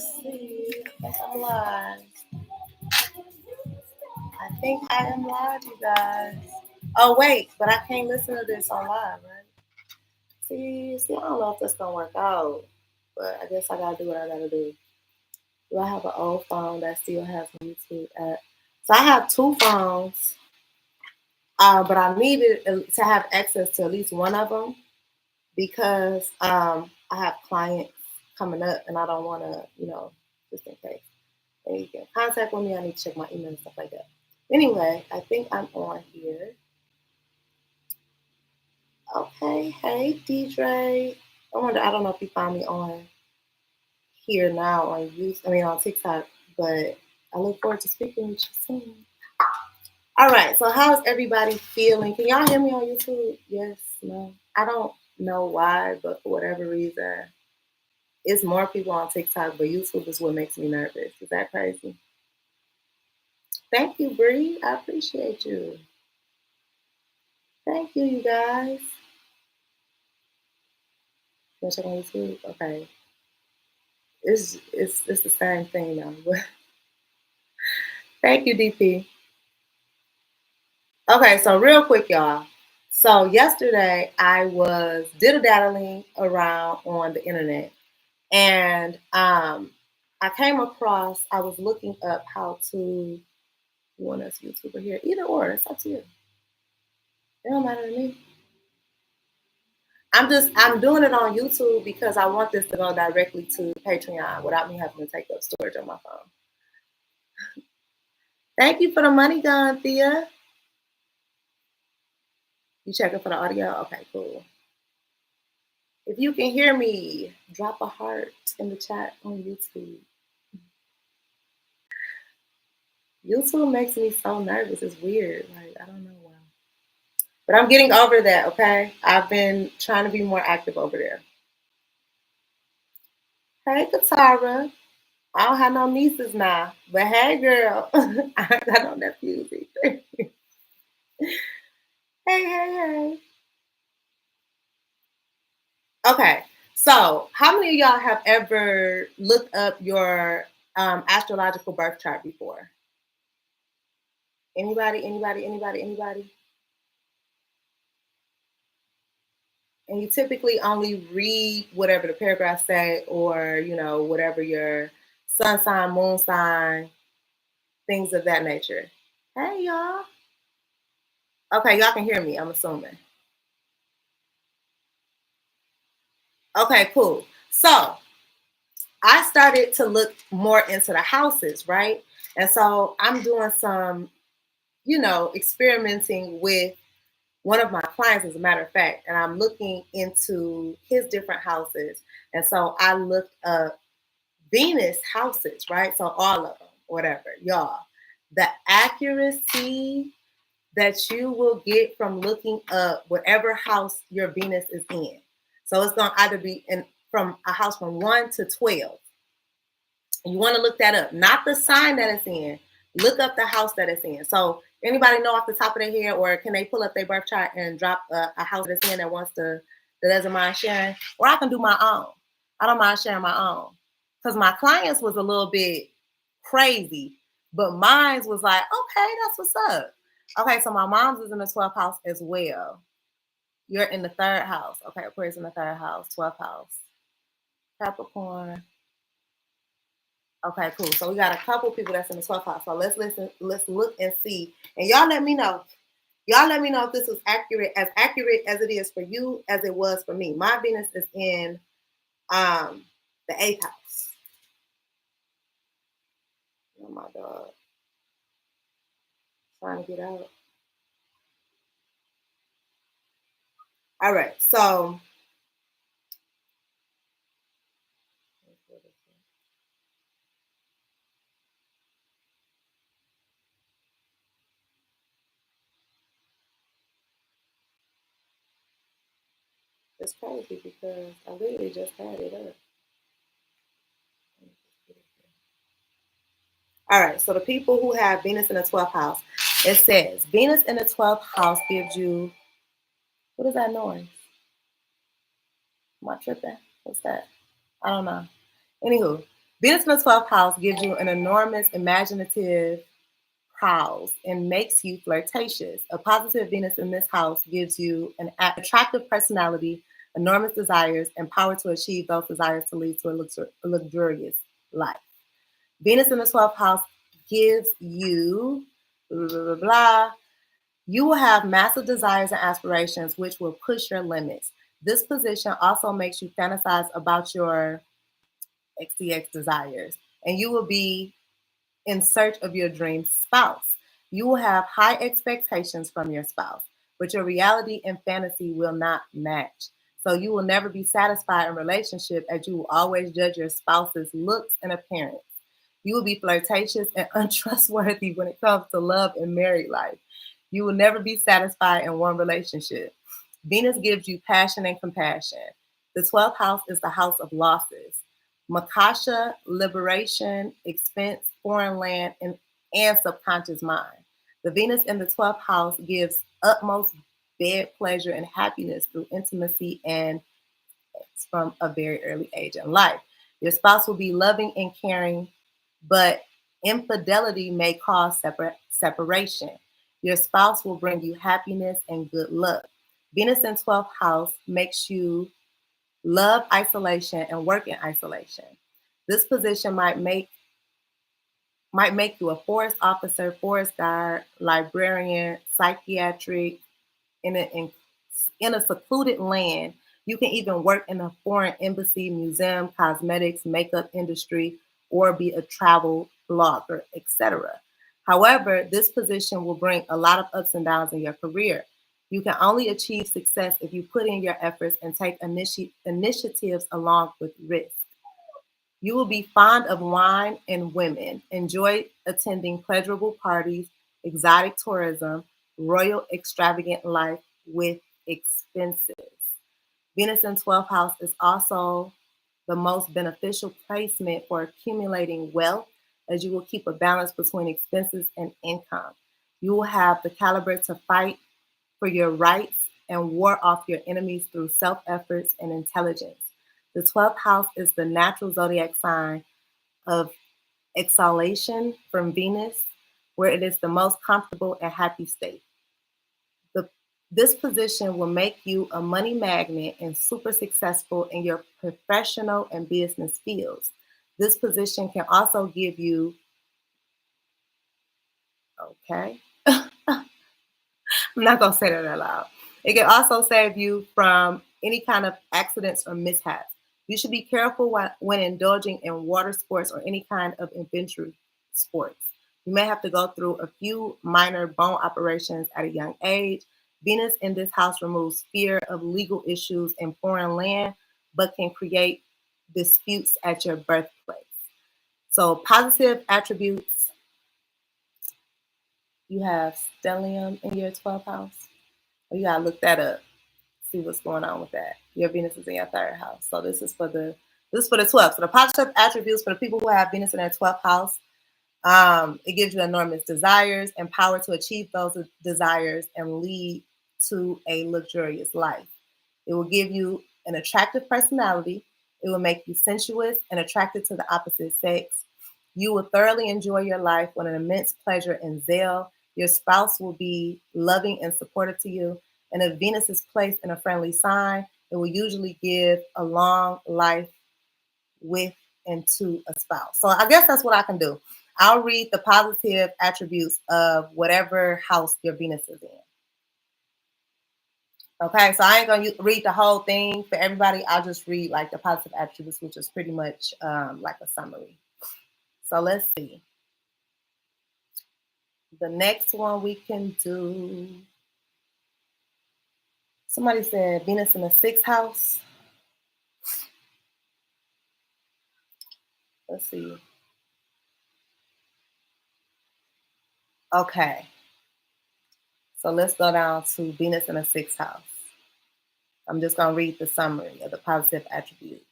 see. I think I'm live. I think I am live, you guys. Oh wait, but I can't listen to this on live, right? See, I don't know if that's gonna work out, but I guess I gotta do what I gotta do. Do I have an old phone that still has my YouTube app? So I have two phones, but I needed to have access to at least one of them because I have clients coming up, and I don't want to, just in case. And you can contact with me. I need to check my email and stuff like that. Anyway, I think I'm on here. Okay, hey DJ. I don't know if you found me on here now on YouTube. I mean on TikTok, but I look forward to speaking with you soon. All right, so how's everybody feeling? Can y'all hear me on YouTube? Yes, no. I don't know why, but for whatever reason, it's more people on TikTok, but YouTube is what makes me nervous. Is that crazy? Thank you, Bree. I appreciate you. Thank you, you guys. You check on YouTube? Okay. It's the same thing now. But thank you, DP. Okay, so real quick, y'all. So yesterday I was diddle-daddling around on the internet, and I came across. I was looking up how to. You want us YouTuber here? Either or, it's up to you. It don't matter to me. I'm doing it on YouTube because I want this to go directly to Patreon without me having to take up storage on my phone. Thank you for the money gun, Thea. You checking for the audio? Okay, cool. If you can hear me, drop a heart in the chat on YouTube. YouTube makes me so nervous. It's weird. Like, I don't know why. But I'm getting over that, okay? I've been trying to be more active over there. Hey, Katara. I don't have no nieces now. But hey, girl. I got no nephews either. Hey. Okay. So, how many of y'all have ever looked up your astrological birth chart before? Anybody? And you typically only read whatever the paragraphs say, or whatever your sun sign, moon sign, things of that nature. Hey, y'all. Okay, y'all can hear me, I'm assuming. Okay, cool. So I started to look more into the houses, right? And so I'm doing some, experimenting with one of my clients, as a matter of fact, and I'm looking into his different houses. And so I looked up Venus houses, right? So all of them, whatever, y'all. The accuracy that you will get from looking up whatever house your Venus is in. So it's going to either be from a house from 1 to 12. You want to look that up, not the sign that it's in. Look up the house that it's in. So anybody know off the top of their head, or can they pull up their birth chart and drop a house that's in that doesn't mind sharing? Or I can do my own. I don't mind sharing my own. Because my clients was a little bit crazy, but mine was like, okay, that's what's up. Okay, so my mom's is in the 12th house as well. You're in the 3rd house. Okay, Aquarius in the 3rd house, 12th house. Capricorn. Okay, cool. So we got a couple people that's in the 12th house. So let's look and see. And y'all let me know. Y'all let me know if this was accurate as it is for you as it was for me. My Venus is in the 8th house. Oh my God. Trying to get out. All right, so it's crazy because I literally just had it up. All right, so the people who have Venus in the 12th house, it says Venus in the 12th house gives you, what is that noise? Am I tripping? What's that? I don't know. Anywho, Venus in the 12th house gives you an enormous imaginative prowls and makes you flirtatious. A positive Venus in this house gives you an attractive personality, enormous desires, and power to achieve those desires to lead to a luxurious life. Venus in the 12th house gives you blah, blah, blah, blah. You will have massive desires and aspirations which will push your limits. This position also makes you fantasize about your XCX desires, and you will be in search of your dream spouse. You will have high expectations from your spouse, but your reality and fantasy will not match. So you will never be satisfied in a relationship as you will always judge your spouse's looks and appearance. You will be flirtatious and untrustworthy when it comes to love and married life. You will never be satisfied in one relationship. Venus gives you passion and compassion. The 12th house is the house of losses. Makasha, liberation, expense, foreign land, and subconscious mind. The Venus in the 12th house gives utmost bed pleasure and happiness through intimacy and from a very early age in life. Your spouse will be loving and caring, but infidelity may cause separation. Your spouse will bring you happiness and good luck. Venus in 12th house makes you love isolation and work in isolation. This position might make you a forest officer, forest guard, librarian, psychiatric, in a secluded land. You can even work in a foreign embassy, museum, cosmetics, makeup industry, or be a travel blogger, etc. However, this position will bring a lot of ups and downs in your career. You can only achieve success if you put in your efforts and take initiatives along with risk. You will be fond of wine and women, enjoy attending pleasurable parties, exotic tourism, royal extravagant life with expenses. Venus in 12th house is also the most beneficial placement for accumulating wealth, as you will keep a balance between expenses and income. You will have the caliber to fight for your rights and ward off your enemies through self efforts and intelligence. The 12th house is the natural zodiac sign of exhalation from Venus, where it is the most comfortable and happy state. The, this position will make you a money magnet and super successful in your professional and business fields. This position can also give you, okay, I'm not going to say that out loud. It can also save you from any kind of accidents or mishaps. You should be careful when indulging in water sports or any kind of adventure sports. You may have to go through a few minor bone operations at a young age. Venus in this house removes fear of legal issues in foreign land, but can create disputes at your birthplace. So, positive attributes, you have stellium in your 12th house. You gotta look that up, see what's going on with that. Your Venus is in your third house. So this is for the 12th. So the positive attributes for the people who have Venus in their 12th house, it gives you enormous desires and power to achieve those desires and lead to a luxurious life. It will give you an attractive personality. It will make you sensuous and attracted to the opposite sex. You will thoroughly enjoy your life with an immense pleasure and zeal. Your spouse will be loving and supportive to you. And if Venus is placed in a friendly sign, it will usually give a long life with and to a spouse. So I guess that's what I can do. I'll read the positive attributes of whatever house your Venus is in. Okay, so I ain't gonna read the whole thing for everybody. I'll just read like the positive attributes, which is pretty much like a summary. So let's see. The next one we can do. Somebody said Venus in the 6th house. Let's see. Okay. So let's go down to Venus in the 6th house. I'm just going to read the summary of the positive attributes.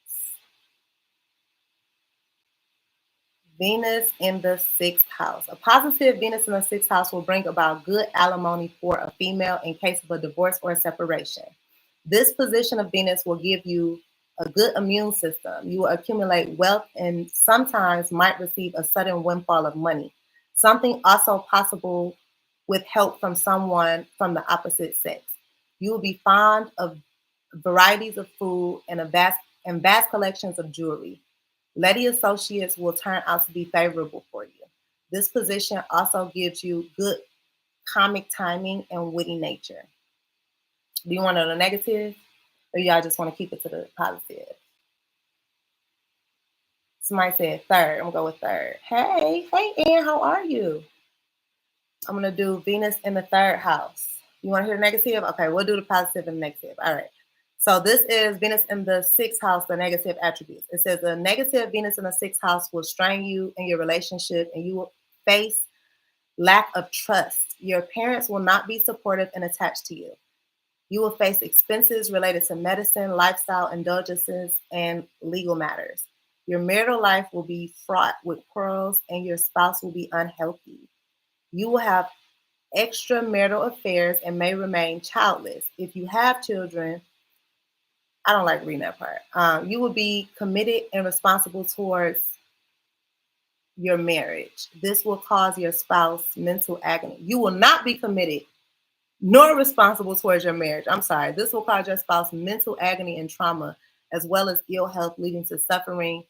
Venus in the 6th house. A positive Venus in the 6th house will bring about good alimony for a female in case of a divorce or a separation. This position of Venus will give you a good immune system. You will accumulate wealth and sometimes might receive a sudden windfall of money. Something also possible with help from someone from the opposite sex. You will be fond of varieties of food and vast collections of jewelry. Lady associates will turn out to be favorable for you. This position also gives you good comic timing and witty nature. Do you want to know the negative, or y'all just want to keep it to the positive? Somebody said third. I'm gonna go with third. Hey, Ann, how are you? I'm gonna do Venus in the third house. You want to hear the negative? Okay, we'll do the positive and negative. All right. So this is Venus in the sixth house, the negative attributes. It says the negative Venus in the sixth house will strain you in your relationship, and you will face lack of trust. Your parents will not be supportive and attached to you. You will face expenses related to medicine, lifestyle indulgences, and legal matters. Your marital life will be fraught with quarrels, and your spouse will be unhealthy. You will have extramarital affairs and may remain childless. If you have children, I don't like reading that part. You will be committed and responsible towards your marriage. This will cause your spouse mental agony. You will not be committed nor responsible towards your marriage. I'm sorry. This will cause your spouse mental agony and trauma, as well as ill health, leading to suffering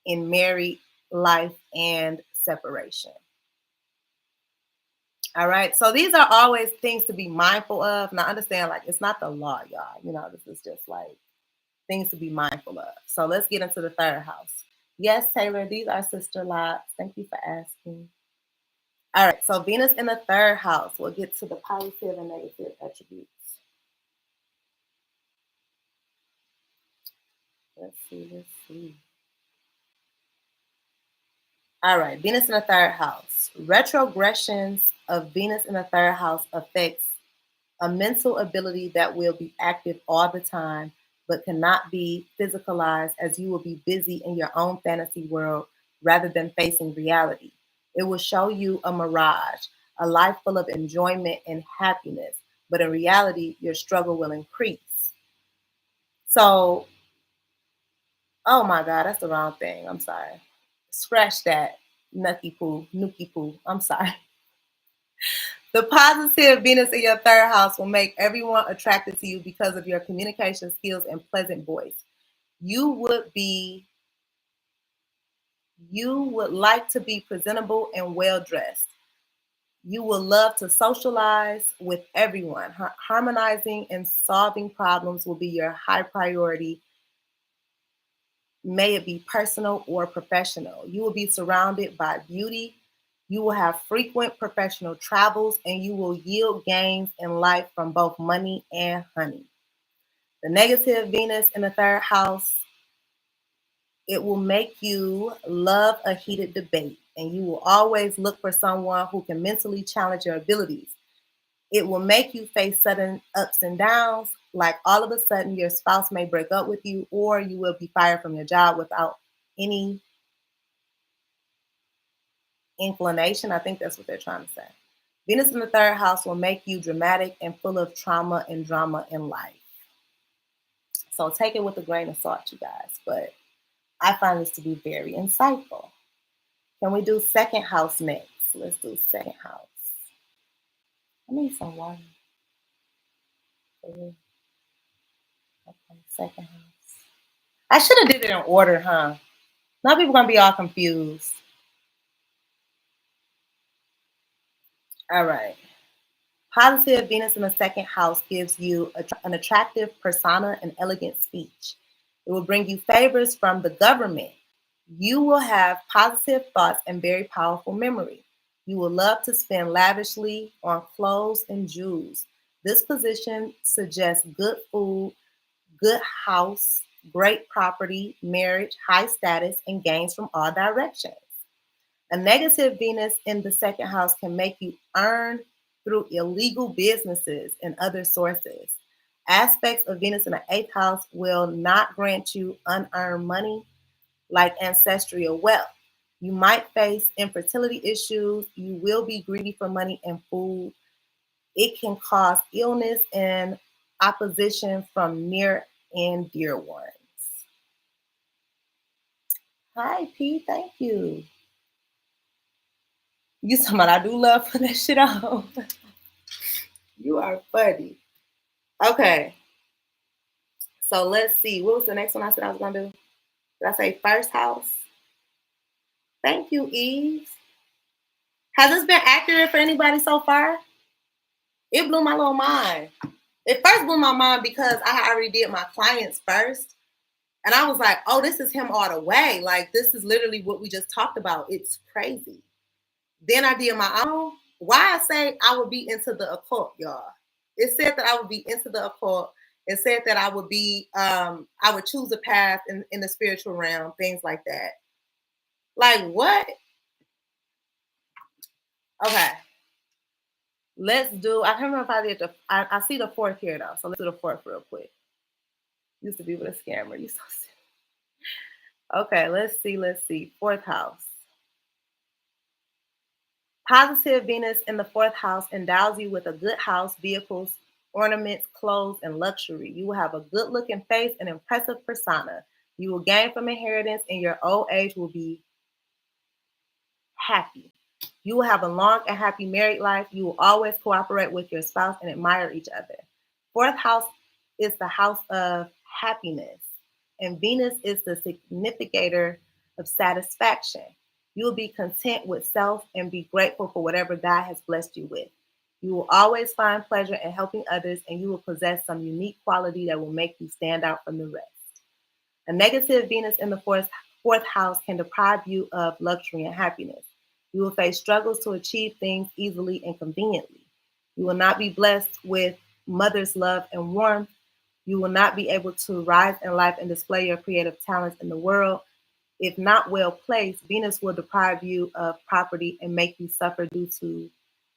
in married life and separation. All right. So these are always things to be mindful of. And I understand, like, it's not the law, y'all. You know, this is just like things to be mindful of. So let's get into the third house. Yes, Taylor, these are sister lots. Thank you for asking. All right. So Venus in the third house. We'll get to the positive and negative attributes. Let's see. All right, Venus in the third house. Retrogressions of Venus in the third house affects a mental ability that will be active all the time, but cannot be physicalized as you will be busy in your own fantasy world rather than facing reality. It will show you a mirage, a life full of enjoyment and happiness, but in reality, your struggle will increase. So, oh my God, that's the wrong thing. I'm sorry. Scratch that. Nuki poo. I'm sorry. The positive Venus in your third house will make everyone attracted to you because of your communication skills and pleasant voice. You would like to be presentable and well dressed. You will love to socialize with everyone. Harmonizing and solving problems will be your high priority. May it be personal or professional. You will be surrounded by beauty. You will have frequent professional travels, and you will yield gains in life from both money and honey. The negative Venus in the third house, it will make you love a heated debate, and you will always look for someone who can mentally challenge your abilities. It will make you face sudden ups and downs, like all of a sudden your spouse may break up with you, or you will be fired from your job without any inclination. I think that's what they're trying to say. Venus in the third house will make you dramatic and full of trauma and drama in life. So take it with a grain of salt, you guys. But I find this to be very insightful. Can we do second house next? Let's do second house. I need some water. Okay, second house. I should have did it in order, huh? Now people gonna be all confused. All right. Positive Venus in the second house gives you an attractive persona and elegant speech. It will bring you favors from the government. You will have positive thoughts and very powerful memory. You will love to spend lavishly on clothes and jewels. This position suggests good food, good house, great property, marriage, high status, and gains from all directions. A negative Venus in the second house can make you earn through illegal businesses and other sources. Aspects of Venus in the eighth house will not grant you unearned money like ancestral wealth. You might face infertility issues. You will be greedy for money and food. It can cause illness and opposition from near and dear ones. Hi, P. Thank you. You talking about I do love putting that shit on. You are funny. Okay. So let's see. What was the next one I said I was gonna do? Did I say first house? Thank you, Eve. Has this been accurate for anybody so far? It blew my little mind. It first blew my mind because I already did my clients first. And I was like, oh, this is him all the way. Like, this is literally what we just talked about. It's crazy. Then I did my own. Why I say I would be into the occult, y'all. It said that I would be into the occult. It said that I would be, I would choose a path in the spiritual realm, things like that. Like, what? Okay. Let's do, I can't remember if I did I see the fourth here though. So let's do the fourth real quick. Used to be with a scammer. You so silly. Okay, let's see. Fourth house. Positive Venus in the fourth house endows you with a good house, vehicles, ornaments, clothes, and luxury. You will have a good looking face and impressive persona. You will gain from inheritance, and your old age will be happy. You will have a long and happy married life. You will always cooperate with your spouse and admire each other. Fourth house is the house of happiness, and Venus is the significator of satisfaction. You will be content with self and be grateful for whatever God has blessed you with. You will always find pleasure in helping others, and you will possess some unique quality that will make you stand out from the rest. A negative Venus in the fourth house can deprive you of luxury and happiness. You will face struggles to achieve things easily and conveniently. You will not be blessed with mother's love and warmth. You will not be able to rise in life and display your creative talents in the world. If not well placed, Venus will deprive you of property and make you suffer due to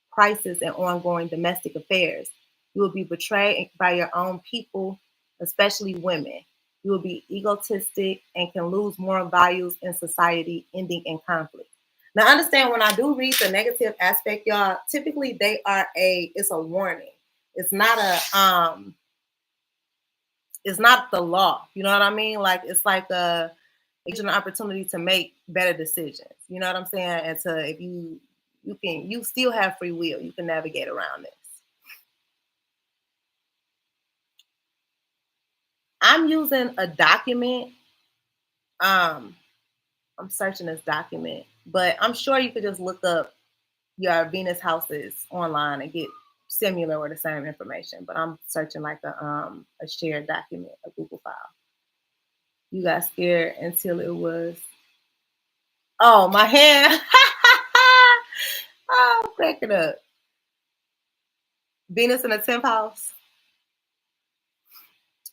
crisis and ongoing domestic affairs. You will be betrayed by your own people, especially women. You will be egotistic and can lose moral values in society, ending in conflict. Now, understand when I do read the negative aspect, y'all, typically it's a warning. It's not it's not the law. You know what I mean? Like, it's like an opportunity to make better decisions. You know what I'm saying? And to, if you still have free will. You can navigate around this. I'm using a document. I'm searching this document, but I'm sure you could just look up your Venus houses online and get similar or the same information. But I'm searching like a shared document, a Google file. You got scared until it was, oh, my hand. Oh, crack it up. Venus in the 10th house.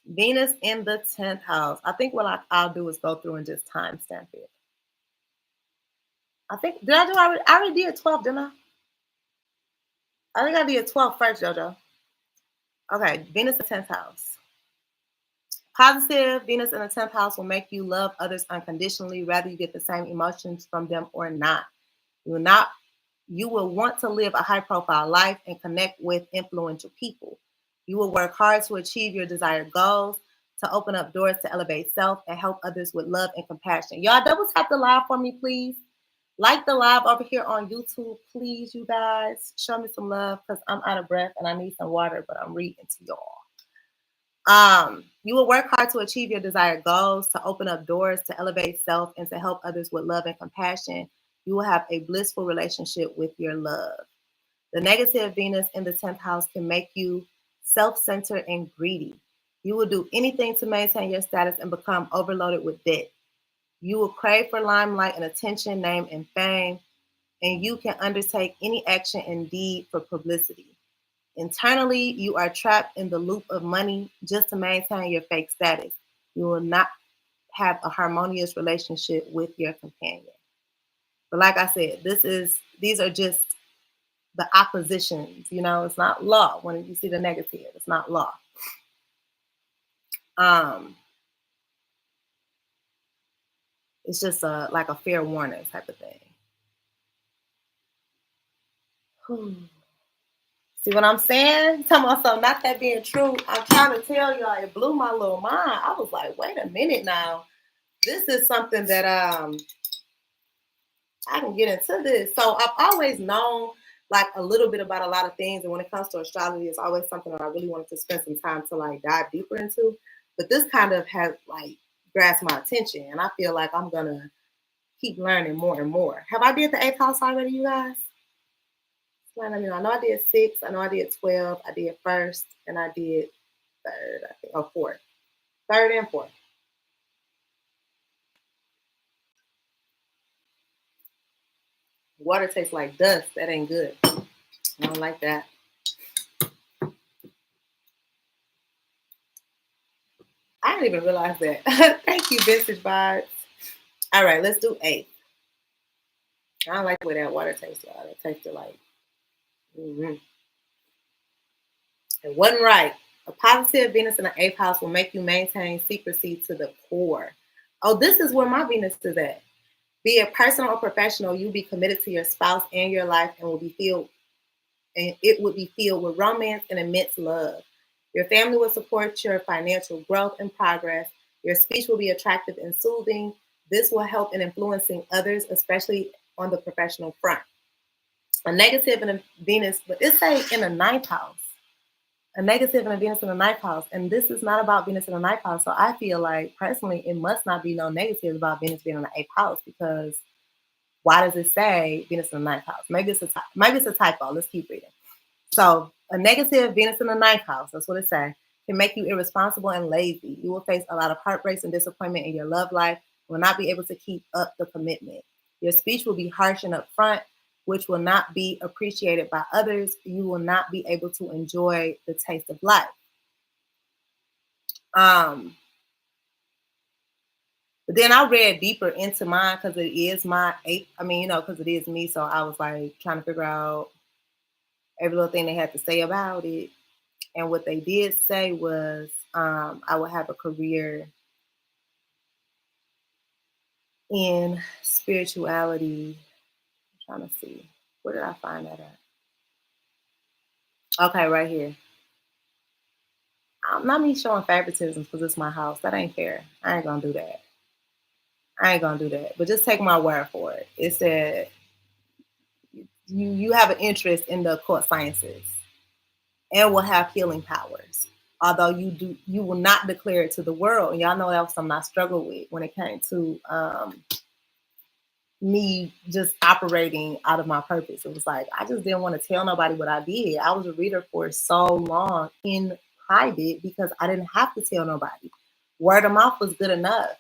Venus in the 10th house. I think what I'll do is go through and just timestamp it. I think, I already did 12, didn't I? I think I did 12 first, JoJo. Okay, Venus in the 10th house. Positive Venus in the 10th house will make you love others unconditionally, whether you get the same emotions from them or not. You will want to live a high profile life and connect with influential people. You will work hard to achieve your desired goals, to open up doors to elevate self and help others with love and compassion. Y'all double tap the live for me, please. Like the live over here on YouTube, please, you guys. Show me some love because I'm out of breath and I need some water, but I'm reading to y'all. You will work hard to achieve your desired goals, to open up doors, to elevate self, and to help others with love and compassion. You will have a blissful relationship with your love. The negative Venus in the 10th house can make you self-centered and greedy. You will do anything to maintain your status and become overloaded with debt. You will crave for limelight and attention, name, and fame, and you can undertake any action and deed for publicity. Internally, you are trapped in the loop of money just to maintain your fake status. You will not have a harmonious relationship with your companion. But like I said, these are just the oppositions. You know, it's not law. When you see the negative, it's not law. It's just like a fair warning type of thing. See what I'm saying? Tell myself not that being true. I'm trying to tell y'all, it blew my little mind. I was like, wait a minute now. this is something that I can get into this. So I've always known like a little bit about a lot of things, and when it comes to astrology, it's always something that I really wanted to spend some time to like dive deeper into. But this kind of has like grasped my attention, and I feel like I'm gonna keep learning more and more. Have I did the eighth house already, you guys? Well, I mean, I know I did six, I know I did 12, I did first, and I did third, I think, or fourth. Third and fourth. Water tastes like dust. That ain't good. I don't like that. I didn't even realize that. Thank you, Vintage Vibes. All right, let's do eight. I don't like the way that water tastes, y'all. It tasted like, it wasn't right. A positive Venus in the eighth house will make you maintain secrecy to the core. Oh, this is where my Venus is at. Be it personal or professional, you be committed to your spouse and your life and will be filled and it would be filled with romance and immense love. Your family will support your financial growth and progress. Your speech will be attractive and soothing. This will help in influencing others, especially on the professional front. A negative in a Venus, but it's say in a ninth house. A negative and a Venus in the ninth house. And this is not about Venus in the ninth house. So I feel like personally, it must not be no negatives about Venus being in the eighth house because why does it say Venus in the ninth house? Maybe it's a typo. Let's keep reading. So a negative Venus in the ninth house, that's what it says, can make you irresponsible and lazy. You will face a lot of heartbreaks and disappointment in your love life. You will not be able to keep up the commitment. Your speech will be harsh and upfront, which will not be appreciated by others. You will not be able to enjoy the taste of life. But then I read deeper into mine because it is my eight. I mean, because it is me. So I was like trying to figure out every little thing they had to say about it. And what they did say was I would have a career in spirituality. I'm trying to see. Where did I find that at? Okay, right here. Not me showing favoritism because it's my house. That ain't fair. I ain't gonna do that. I ain't gonna do that. But just take my word for it. It said you have an interest in the occult sciences and will have healing powers. Although you will not declare it to the world. And y'all know that was something I struggled with when it came to me just operating out of my purpose. It was like I just didn't want to tell nobody what I did. I was a reader for so long in private because I didn't have to tell nobody. Word of mouth was good enough.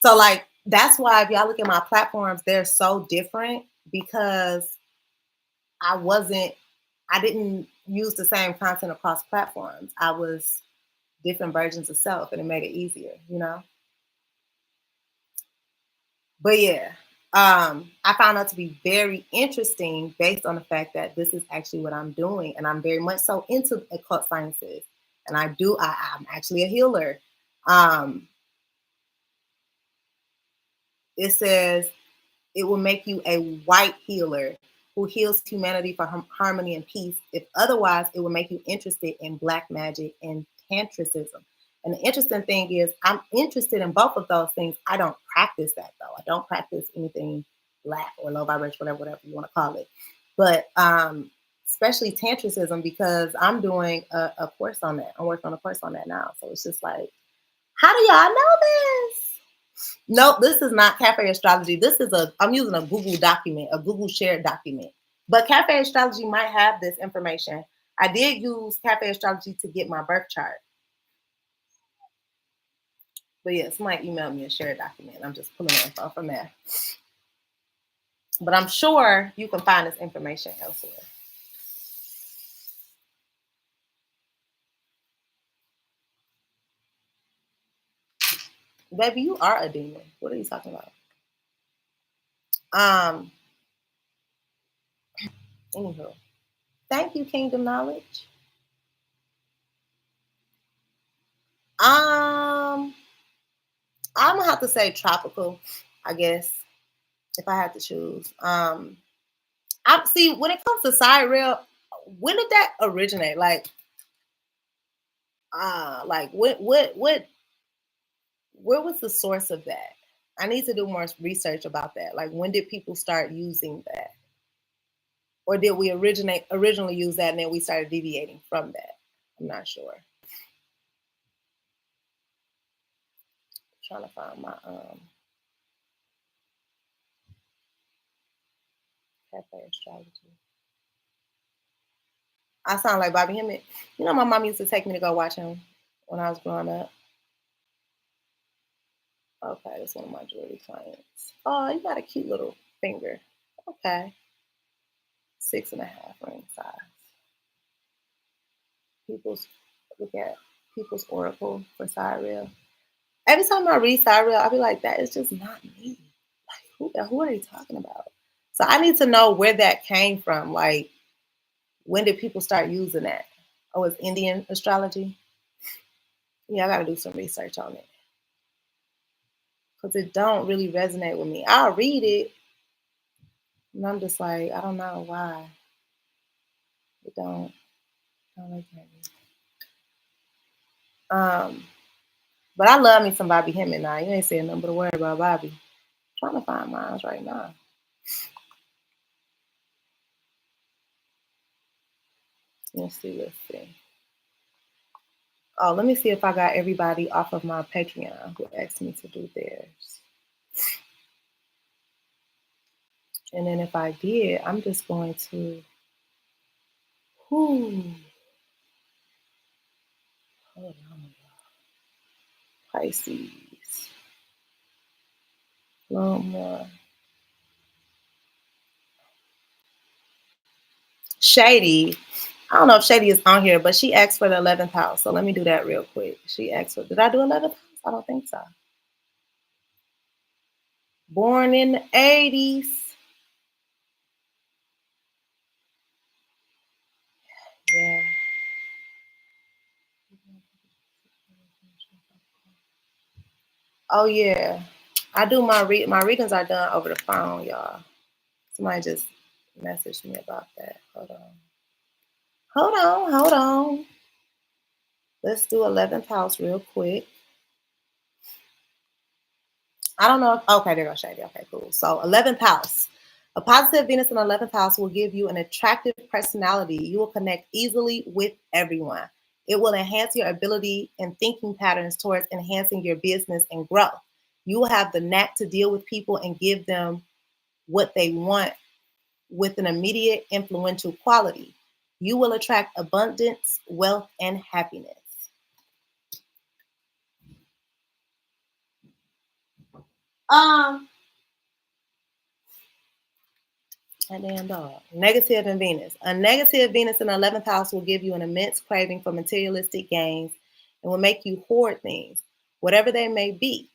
So like that's why if y'all look at my platforms, they're so different because I didn't use the same content across platforms. I was different versions of self and it made it easier. But yeah, I found out to be very interesting based on the fact that this is actually what I'm doing, and I'm very much so into occult sciences. And I'm actually a healer. Um, it says it will make you a white healer who heals humanity for harmony and peace. If otherwise, it will make you interested in black magic and tantricism. And the interesting thing is, I'm interested in both of those things. I don't practice that though. I don't practice anything black or low vibration, whatever you want to call it. But especially tantricism because I'm doing a course on that. I'm working on a course on that now. So it's just like, how do y'all know this? Nope, this is not Cafe Astrology. I'm using a Google document, a Google shared document. But Cafe Astrology might have this information. I did use Cafe Astrology to get my birth chart. But yeah, somebody emailed me a shared document. I'm just pulling info from there. But I'm sure you can find this information elsewhere. Baby, you are a demon. What are you talking about? Anywho. Thank you, Kingdom Knowledge. I'm gonna have to say tropical, I guess, if I had to choose. I see when it comes to side rail, when did that originate? Like what where was the source of that? I need to do more research about that. Like, when did people start using that? Or did we originally use that and then we started deviating from that? I'm not sure. Trying to find my cafe astrology. I sound like Bobby Hemmett. You know, my mom used to take me to go watch him when I was growing up. Okay, that's one of my jewelry clients. Oh, you got a cute little finger. Okay. 6.5 ring size. People's Look at People's Oracle for Cyril. Every time I read Cyril, I'll be like, that is just not me. Like, who are they talking about? So I need to know where that came from. Like, when did people start using that? Oh, it's Indian astrology? Yeah, I gotta do some research on it. Because it don't really resonate with me. I'll read it, and I'm just like, I don't know why. It don't resonate with me. But I love me some Bobby Hemmett now. You ain't saying nothing but a word about Bobby. I'm trying to find mine right now. Let's see. Oh, let me see if I got everybody off of my Patreon who asked me to do theirs. And then if I did, I'm just going to, hold on, Pisces. A little more. Shady. I don't know if Shady is on here, but she asked for the 11th house. So let me do that real quick. She asked for, did I do 11th house? I don't think so. Born in the 80s. Yeah. Oh yeah. I do my readings are done over the phone, y'all. Somebody just messaged me about that. Hold on. Let's do 11th house real quick. I don't know. Okay, there goes Shady. Okay, cool. So 11th house. A positive Venus in the 11th house will give you an attractive personality. You will connect easily with everyone. It will enhance your ability and thinking patterns towards enhancing your business and growth. You will have the knack to deal with people and give them what they want with an immediate influential quality. You will attract abundance, wealth, and happiness. And then dog. Negative in Venus. A negative Venus in the 11th house will give you an immense craving for materialistic gains and will make you hoard things, whatever they may be.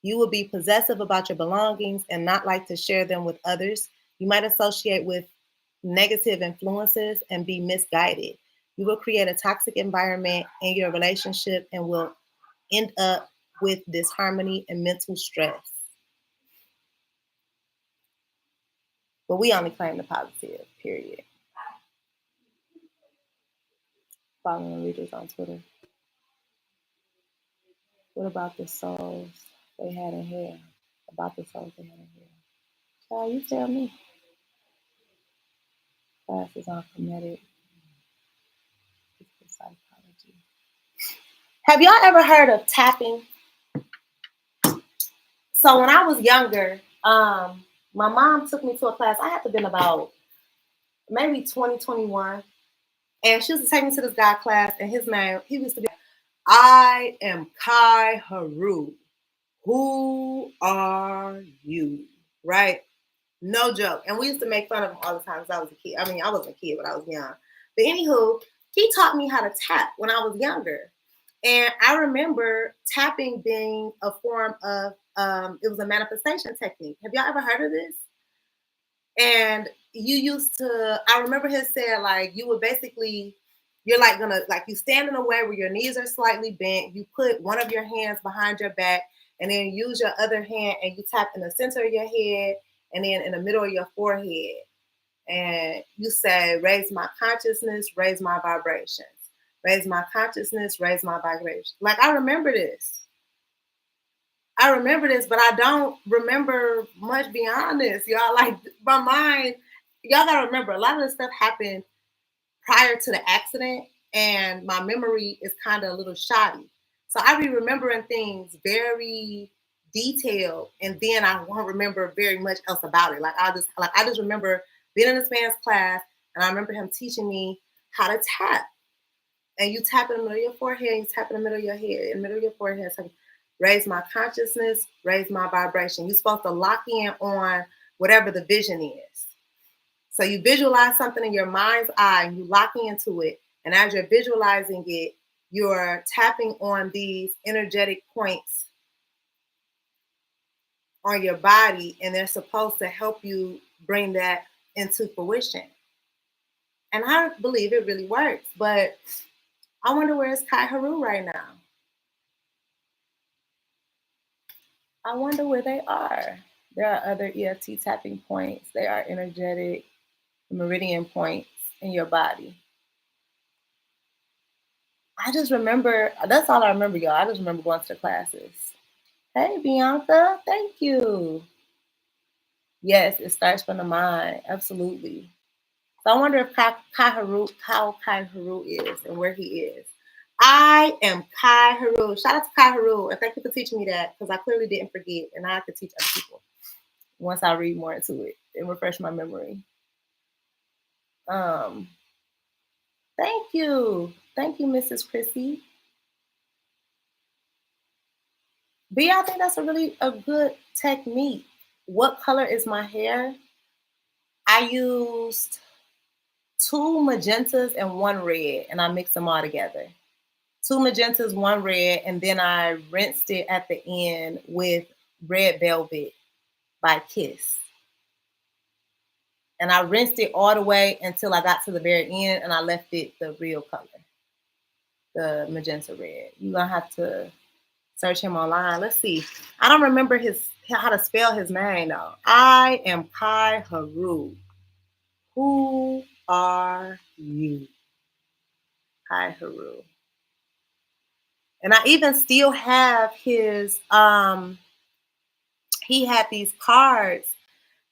You will be possessive about your belongings and not like to share them with others. You might associate with negative influences and be misguided. You will create a toxic environment in your relationship and will end up with disharmony and mental stress. But we only claim the positive, period. Following readers on Twitter. What about the souls they had in here? About the souls they had in here. Child, you tell me. Classes on kinetic psychology. Have y'all ever heard of tapping? So when I was younger, my mom took me to a class. I had to have been about maybe 2021. And she used to take me to this guy class, and his name, he used to be, I am Kai Haru. Who are you? Right? No joke. And we used to make fun of him all the time because I was a kid. I mean, I wasn't a kid, but I was young. But anywho, he taught me how to tap when I was younger. And I remember tapping being a form of, it was a manifestation technique. Have y'all ever heard of this? And you used to, I remember him saying, like, you would basically, you're like gonna, like, you stand in a way where your knees are slightly bent. You put one of your hands behind your back and then use your other hand and you tap in the center of your head and then in the middle of your forehead. And you say, raise my consciousness, raise my vibrations. Raise my consciousness, raise my vibrations. Like, I remember this. I remember this, but I don't remember much beyond this, y'all. Like my mind, y'all gotta remember a lot of this stuff happened prior to the accident, and my memory is kind of a little shoddy. So I be remembering things very detailed, and then I won't remember very much else about it. I just remember being in this man's class, and I remember him teaching me how to tap. And you tap in the middle of your forehead, and you tap in the middle of your head, in the middle of your forehead. So raise my consciousness, raise my vibration. You're supposed to lock in on whatever the vision is. So you visualize something in your mind's eye and you lock into it. And as you're visualizing it, you're tapping on these energetic points on your body, and they're supposed to help you bring that into fruition. And I believe it really works. But I wonder where is Kai Haru right now? I wonder where they are. There are other EFT tapping points. They are energetic meridian points in your body. I just remember, that's all I remember, y'all. I just remember going to the classes. Hey, Bianca, thank you. Yes, it starts from the mind. Absolutely. So I wonder if how Kai Haru is and where he is. I am Kai Haru. Shout out to Kai Haru. And thank you for teaching me that, because I clearly didn't forget. And I could teach other people once I read more into it and refresh my memory. Um, Thank you. Thank you, Mrs. Chrissy. But yeah, I think that's a good technique. What color is my hair? I used two magentas and one red, and I mixed them all together. Two magentas, one red, and then I rinsed it at the end with Red Velvet by Kiss. And I rinsed it all the way until I got to the very end, and I left it the real color, the magenta red. You're gonna have to search him online. Let's see. I don't remember how to spell his name though. I am Kai Haru. Who are you? Kai Haru. And I even still have his he had these cards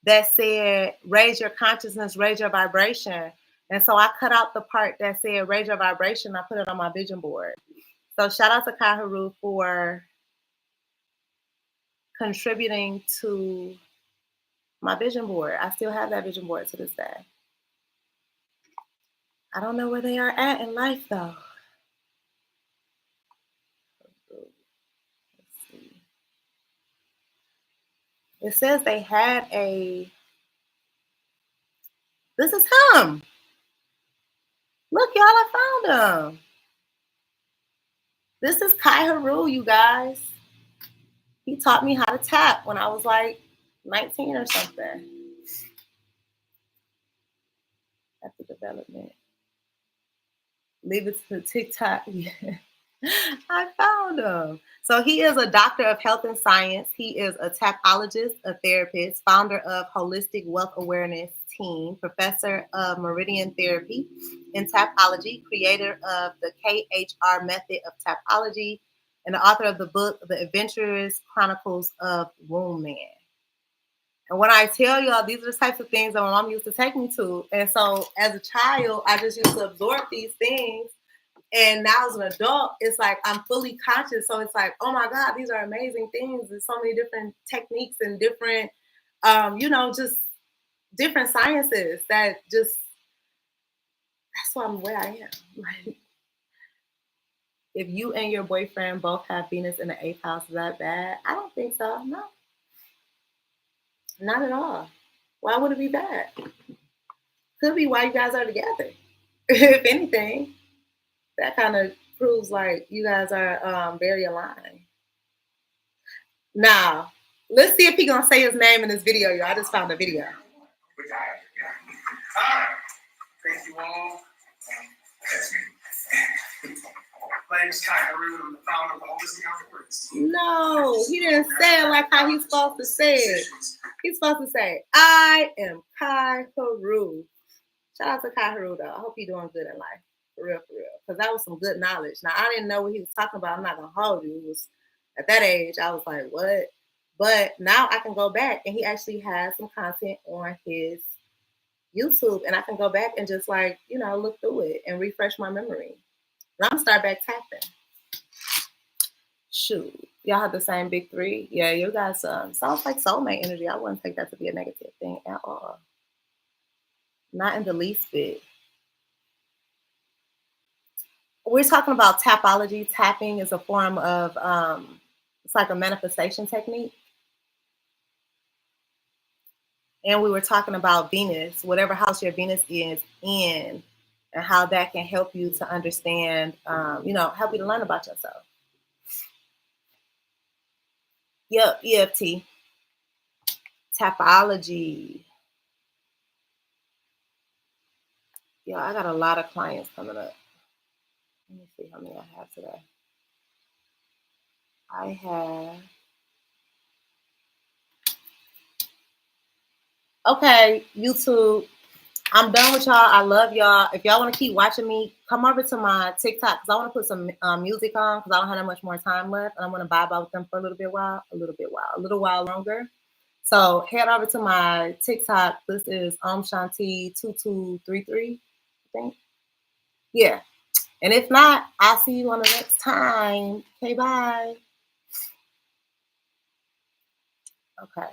that said raise your consciousness, raise your vibration. And so I cut out the part that said raise your vibration. I put it on my vision board. So shout out to Kai Haru for contributing to my vision board. I still have that vision board to this day. I don't know where they are at in life though. Let's see. It says they had this is him. Look, y'all, I found him. This is Kai Haru, you guys. He taught me how to tap when I was like 19 or something. At the development. Leave it to TikTok. I found him. So he is a doctor of health and science. He is a tapologist, a therapist, founder of Holistic Wealth Awareness Team, professor of meridian therapy and tapology, creator of the KHR method of tapology, and the author of the book, The Adventurous Chronicles of Womb Man. And when I tell y'all, these are the types of things that my mom used to take me to. And so as a child, I just used to absorb these things. And now as an adult, it's like I'm fully conscious. So it's like, oh my God, these are amazing things. There's so many different techniques and different, just different sciences that just, that's why I'm where I am. Like, if you and your boyfriend both have Venus in the 8th house, is that bad? I don't think so. No, not at all. Why would it be bad? Could be why you guys are together. If anything, that kind of proves like you guys are very aligned. Now, let's see if he gonna say his name in this video, y'all. I just found a video. Thank you all. My name is Kai Haru. I'm the founder of Holistic Outdoors. No, he didn't say it like how he's supposed to say it. He's supposed to say, I am Kai Haru. Shout out to Kai Haru, though. I hope you're doing good in life. For real. Because that was some good knowledge. Now, I didn't know what he was talking about. I'm not going to hold you. It was At that age, I was like, what? But now I can go back and he actually has some content on his YouTube and I can go back and just like, look through it and refresh my memory. And I'm gonna start back tapping. Shoot. Y'all have the same big three. Yeah, you guys sounds like soulmate energy. I wouldn't take that to be a negative thing at all. Not in the least bit. We're talking about tapology. Tapping is a form of it's like a manifestation technique. And we were talking about Venus, whatever house your Venus is in, and how that can help you to understand, help you to learn about yourself. Yep, EFT, tapology. Yeah, I got a lot of clients coming up. Let me see how many I have today. I have. Okay, YouTube. I'm done with y'all. I love y'all. If y'all want to keep watching me, come over to my TikTok because I want to put some music on because I don't have that much more time left, and I want to vibe out with them for a little while longer. So head over to my TikTok. This is Shanti 2233. I think. Yeah. And if not, I'll see you on the next time. Okay, bye. Okay.